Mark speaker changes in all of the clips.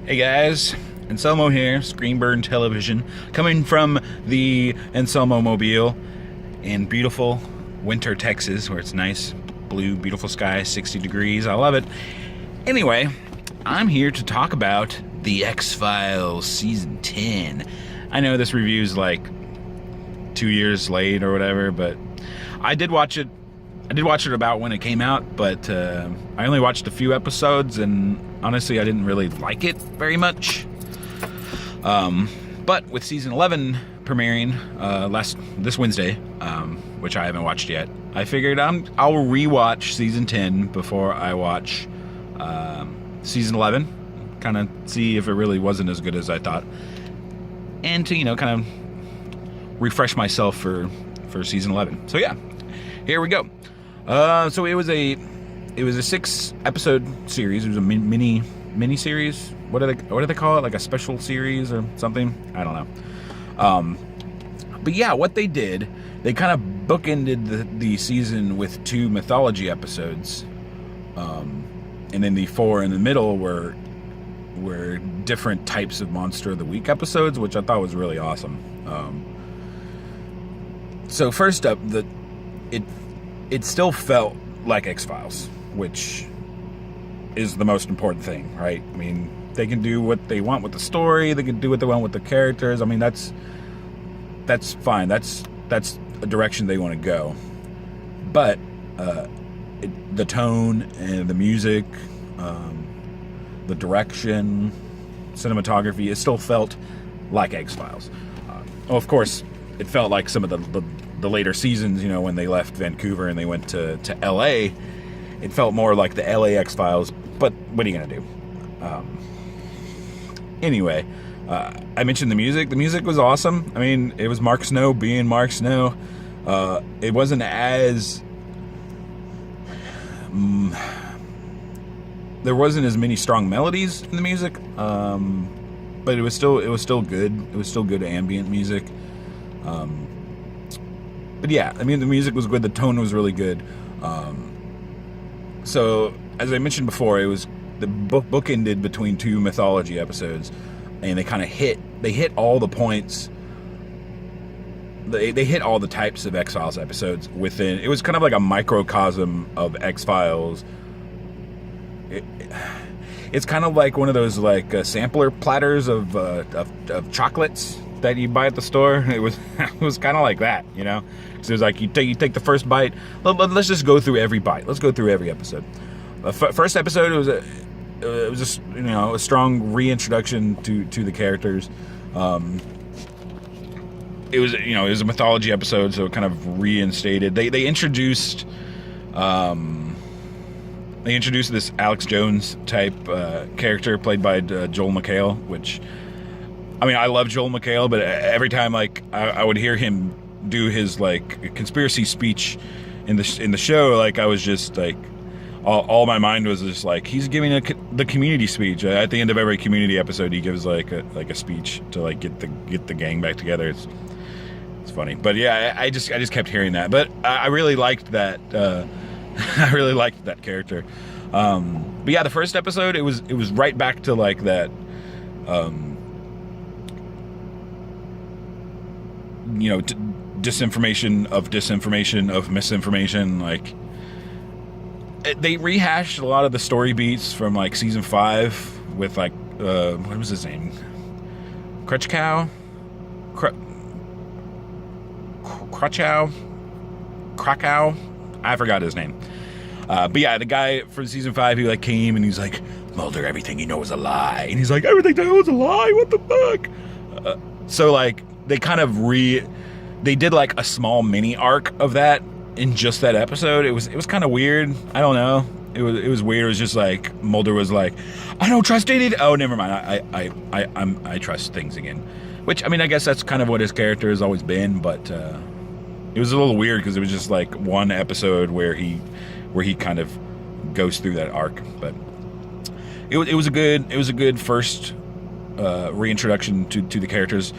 Speaker 1: Hey guys, Anselmo here, Screenburn Television, coming from the Anselmo Mobile in beautiful winter Texas, where it's nice, blue, beautiful sky, 60 degrees. I love it. Anyway, I'm here to talk about The X-Files Season 10. I know this review's like 2 years late or whatever, but I did watch it. I did watch it about when it came out, but I only watched a few episodes, and honestly, I didn't really like it very much. But with season 11 premiering this Wednesday, which I haven't watched yet, I figured I'll rewatch season 10 before I watch season 11, kind of see if it really wasn't as good as I thought, and to kind of refresh myself for season 11. So yeah, here we go. So it was a 6-episode series. It was a mini series. What do they call it? Like a special series or something? I don't know. But yeah, what they did, they kind of bookended the season with 2 mythology episodes, and then the 4 in the middle were different types of Monster of the Week episodes, which I thought was really awesome. So first up, it still felt like X-Files, which is the most important thing, right? I mean, they can do what they want with the story, they can do what they want with the characters. I mean, that's fine. That's a direction they want to go. But the tone and the music, the direction, cinematography, it still felt like X-Files. Of course, it felt like some of the later seasons, when they left Vancouver and they went to LA, it felt more like the LA X-Files, but what are you going to do? Anyway, I mentioned the music. The music was awesome. I mean, it was Mark Snow being Mark Snow. It wasn't as... there wasn't as many strong melodies in the music, but it was still good. It was still good ambient music. But yeah, I mean, the music was good. The tone was really good. So, as I mentioned before, it was the book ended between 2 mythology episodes, and they kind of hit all the points. They hit all the types of X-Files episodes within. It was kind of like a microcosm of X-Files. It's kind of like one of those sampler platters of chocolates that you buy at the store. It was kind of like that, So it was like you take the first bite. Let's just go through every bite. Let's go through every episode. The first episode it was just a strong reintroduction to the characters. It was a mythology episode, so it kind of reinstated. They introduced this Alex Jones type character played by Joel McHale, which, I mean, I love Joel McHale, but every time I would hear him do his conspiracy speech in the show, I was just all my mind was just he's giving the community speech at the end of every community episode. He gives a speech to get the gang back together. It's funny, but yeah, I just kept hearing that. But I really liked that. I really liked that character. But yeah, the first episode it was right back to that. Disinformation of misinformation. They rehashed a lot of the story beats from season 5 with what was his name? Krakow? I forgot his name. But yeah, the guy from season 5, he came and he's like, Mulder, everything you know is a lie. And he's like, everything you know is a lie. What the fuck? So they kind of they did a small mini arc of that in just that episode. It was kind of weird. I don't know. It was weird. It was just Mulder was I don't trust anything. Oh, never mind. I trust things again. Which, I mean, I guess that's kind of what his character has always been, but it was a little weird because it was just one episode where he kind of goes through that arc. But it was a good first reintroduction to the characters.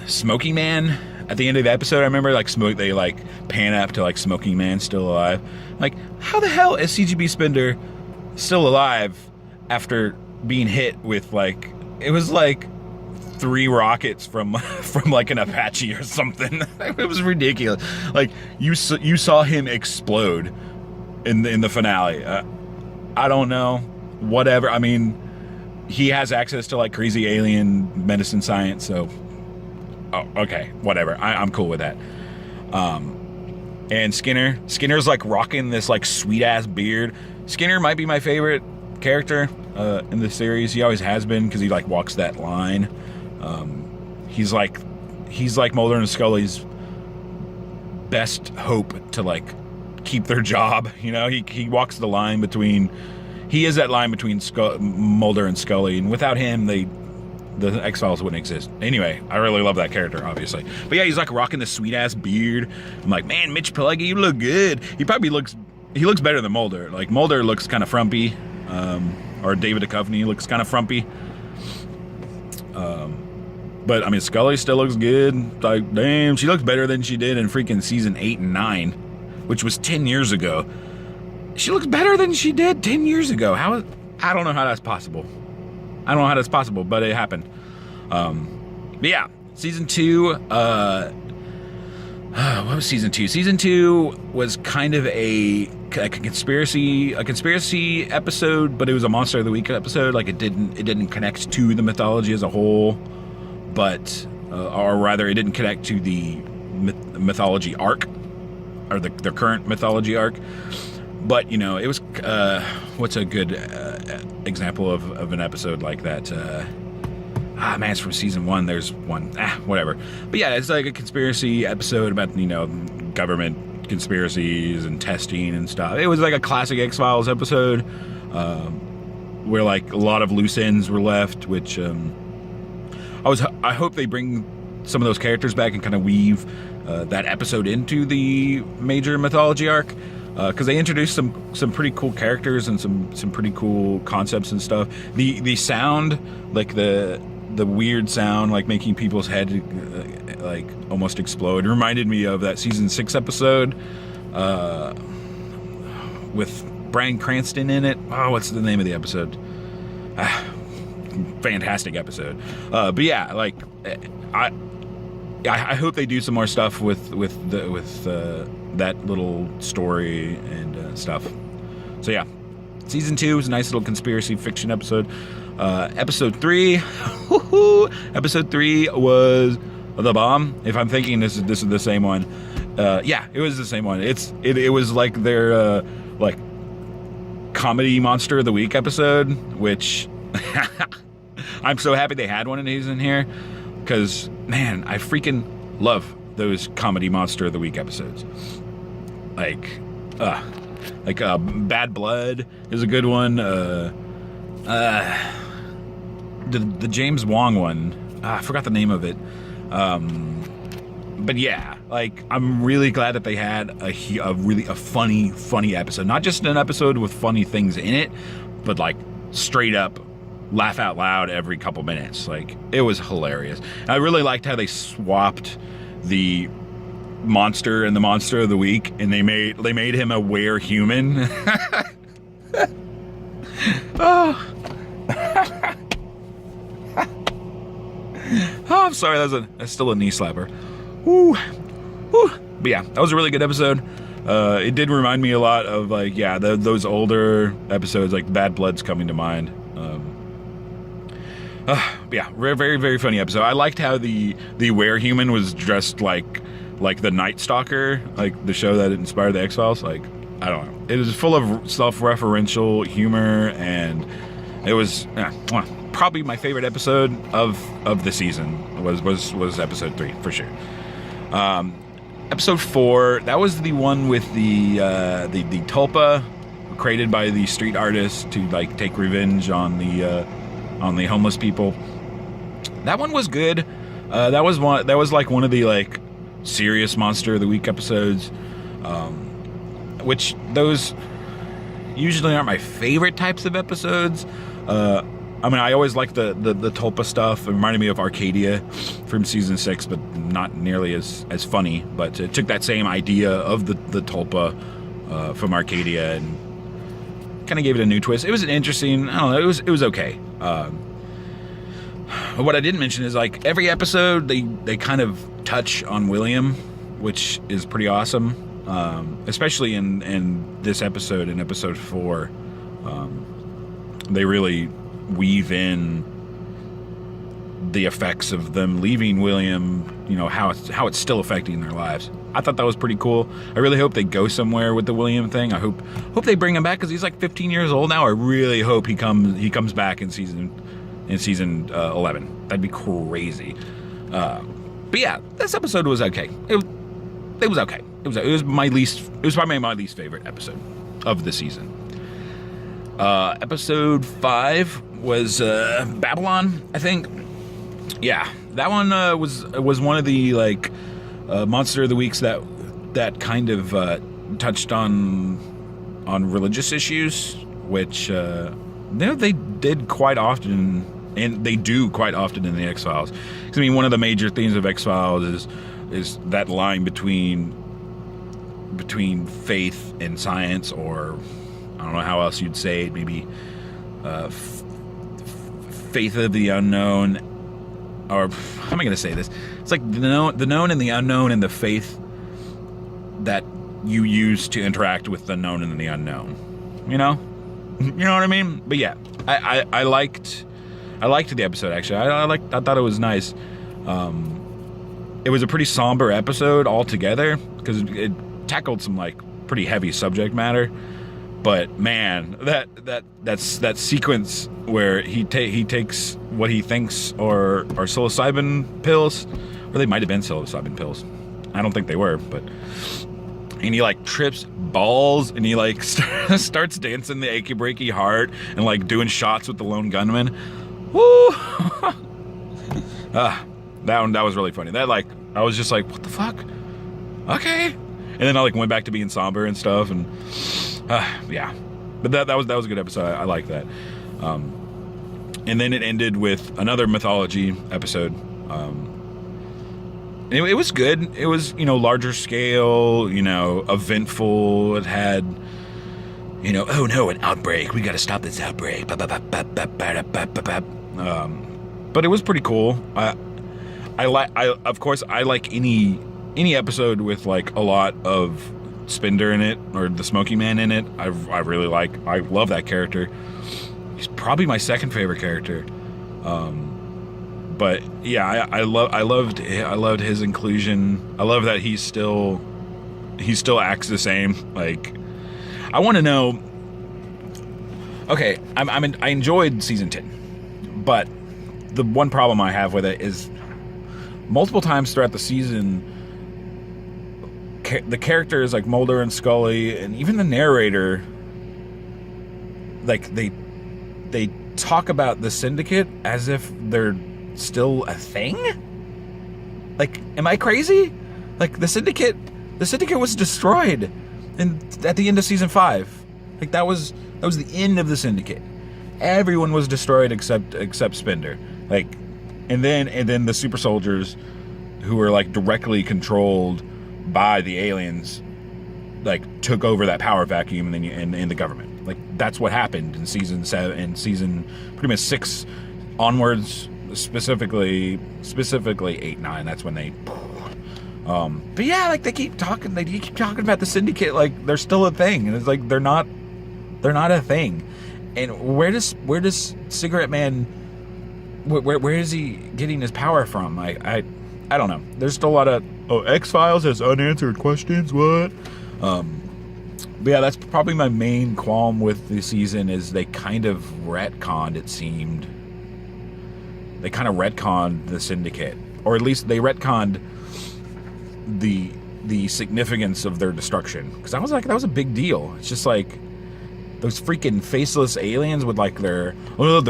Speaker 1: Smoking Man, at the end of the episode, I remember they pan up to Smoking Man still alive. How the hell is CGB Spender still alive after being hit with like, it was like 3 rockets from like an Apache or something. It was ridiculous. Like you saw him explode in the finale. I don't know, whatever. I mean, he has access to like crazy alien medicine science, so okay, whatever. I'm cool with that. And Skinner's like rocking this like sweet ass beard. Skinner might be my favorite character in the series. He always has been, because he like walks that line. He's like Mulder and Scully's best hope to like keep their job. You know, he walks the line between. He is that line between Mulder and Scully, and without him, the X-Files wouldn't exist. Anyway, I really love that character, obviously. But yeah, he's like rocking this sweet ass beard. I'm like, man, Mitch Pileggi, you look good. He looks better than Mulder. Like Mulder looks kind of frumpy, or David Duchovny looks kind of frumpy. But I mean, Scully still looks good. Like, damn, she looks better than she did in freaking season 8 and 9, which was 10 years ago. She looks better than she did 10 years ago. I don't know how that's possible. But it happened. But yeah, season 2, what was season 2? Season 2 was kind of a conspiracy episode, but it was a Monster of the Week episode. Like it didn't connect to the mythology as a whole, but or rather it didn't connect to the mythology arc, or the current mythology arc. But, you know, it was, what's a good example of an episode like that? Man, it's from season 1. There's one. Whatever. But yeah, it's like a conspiracy episode about, you know, government conspiracies and testing and stuff. It was like a classic X-Files episode, where like a lot of loose ends were left, which I hope they bring some of those characters back and kind of weave that episode into the major mythology arc. Because they introduced some pretty cool characters and some pretty cool concepts and stuff. The sound, like the weird sound, like making people's head like almost explode, reminded me of that season 6 episode with Bryan Cranston in it. Oh, what's the name of the episode? Fantastic episode. But yeah, like I hope they do some more stuff with that little story and stuff. So yeah, season 2 was a nice little conspiracy fiction episode. Episode 3, episode 3 was the bomb. If I'm thinking this is the same one, yeah, it was the same one. It was like their like comedy Monster of the Week episode, which I'm so happy they had one of these in here, because man, I freaking love those comedy Monster of the Week episodes. Like Bad Blood is a good one. The James Wong one, I forgot the name of it. But yeah, like I'm really glad that they had a funny episode. Not just an episode with funny things in it, but like straight up laugh out loud every couple minutes. Like it was hilarious. And I really liked how they swapped the monster and the Monster of the Week, and they made him a were-human. Oh. Oh, I'm sorry, that's still a knee slapper. Woo. Woo. But yeah, that was a really good episode. It did remind me a lot of like, yeah, those older episodes, like Bad Blood's coming to mind. But yeah, very, very, very funny episode. I liked how the were-human was dressed like the Night Stalker, like the show that inspired the X-Files. Like, I don't know. It was full of self-referential humor, and it was probably my favorite episode of the season was episode 3 for sure. Episode 4, that was the one with the tulpa created by the street artists to like take revenge on the homeless people. That one was good. That was like one of the like serious Monster of the Week episodes, which those usually aren't my favorite types of episodes. I mean, I always like the tulpa stuff. It reminded me of Arcadia from season 6, but not nearly as funny. But it took that same idea of the tulpa from Arcadia and kind of gave it a new twist. It was an interesting, I don't know, it was okay. What I didn't mention is like every episode they kind of touch on William, which is pretty awesome. Especially in this episode, in episode 4, they really weave in the effects of them leaving William, how it's still affecting their lives. I thought that was pretty cool. I really hope they go somewhere with the William thing. I hope they bring him back, because he's like 15 years old now. I really hope he comes back in season 11. That'd be crazy. But yeah, this episode was okay. It was okay. It was probably my least favorite episode of the season. Episode 5 was Babylon, I think. Yeah, that one was one of the like Monster of the Weeks that kind of touched on religious issues, which they did quite often, and they do quite often in the X-Files. Because I mean, one of the major themes of X-Files is that line between faith and science, or I don't know how else you'd say it, maybe faith of the unknown, or how am I going to say this? It's like the known and the unknown, and the faith that you use to interact with the known and the unknown. You know what I mean? But yeah, I liked the episode, actually. I thought it was nice. It was a pretty somber episode altogether, because it tackled some like pretty heavy subject matter. But man, that sequence where he takes what he thinks are psilocybin pills, or they might have been psilocybin pills. I don't think they were, but. And he like trips balls, and he like starts dancing the achy breaky heart, and like doing shots with the lone gunman. Woo! That was really funny. That like I was just like, what the fuck? Okay. And then I like went back to being somber and stuff, and yeah. But that was a good episode. I like that. And then it ended with another mythology episode. It was good. It was, larger scale, eventful. It had, oh no, an outbreak. We got to stop this outbreak. But it was pretty cool. Of course, I like any episode with like a lot of Spender in it, or the Smoky Man in it. I love that character. He's probably my second favorite character. But yeah, I loved his inclusion. I love that he still acts the same. Like, I want to know. Okay, I enjoyed season 10, but the one problem I have with it is multiple times throughout the season, the characters like Mulder and Scully, and even the narrator, like they talk about the Syndicate as if they're still a thing. Like, am I crazy? Like, the Syndicate was destroyed at the end of season 5. Like, that was the end of the Syndicate. Everyone was destroyed except Spender. Like, and then the super soldiers, who were like directly controlled by the aliens, like took over that power vacuum, and then the government. Like, that's what happened in season 7 and season pretty much 6 onwards. Specifically 8, 9. That's when they. But yeah, like they keep talking about the Syndicate like they're still a thing, and it's like they're not a thing. And where does Cigarette Man? Where is he getting his power from? I don't know. There's still a lot of X-Files has unanswered questions. What? But yeah, that's probably my main qualm with the season, is they kind of retconned, it seemed. They kind of retconned the Syndicate, or at least they retconned the significance of their destruction. Because I was like, that was a big deal. It's just like those freaking faceless aliens with like the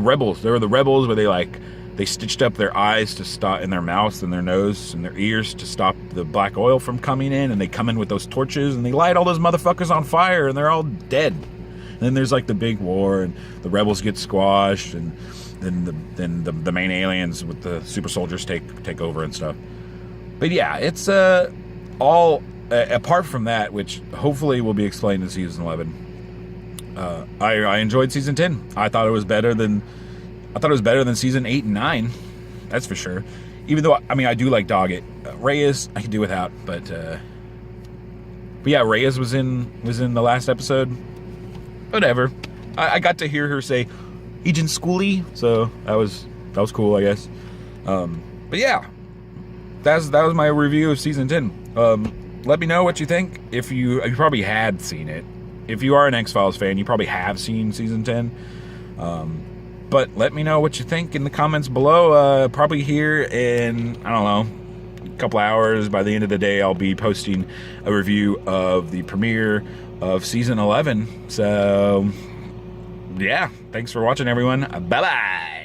Speaker 1: rebels. They were the rebels where they stitched up their eyes to stop, and their mouths and their nose and their ears to stop the black oil from coming in, and they come in with those torches and they light all those motherfuckers on fire, and they're all dead. And then there's like the big war, and the rebels get squashed, and then the main aliens with the super soldiers take over and stuff. But yeah, it's all apart from that, which hopefully will be explained in season 11. I enjoyed season 10. I thought it was better than I thought it was better than season 8 and 9. That's for sure. Even though, I mean, I do like Doggett. Reyes, I can do without, but yeah, Reyes was in the last episode. Whatever. I got to hear her say Agent Schoolie, so that was cool, I guess. But yeah, that was my review of season 10. Let me know what you think. If you probably had seen it. If you are an X-Files fan, you probably have seen season 10. But let me know what you think in the comments below. Probably here in, I don't know, a couple hours. By the end of the day, I'll be posting a review of the premiere of season 11. So, yeah, thanks for watching, everyone. Bye-bye.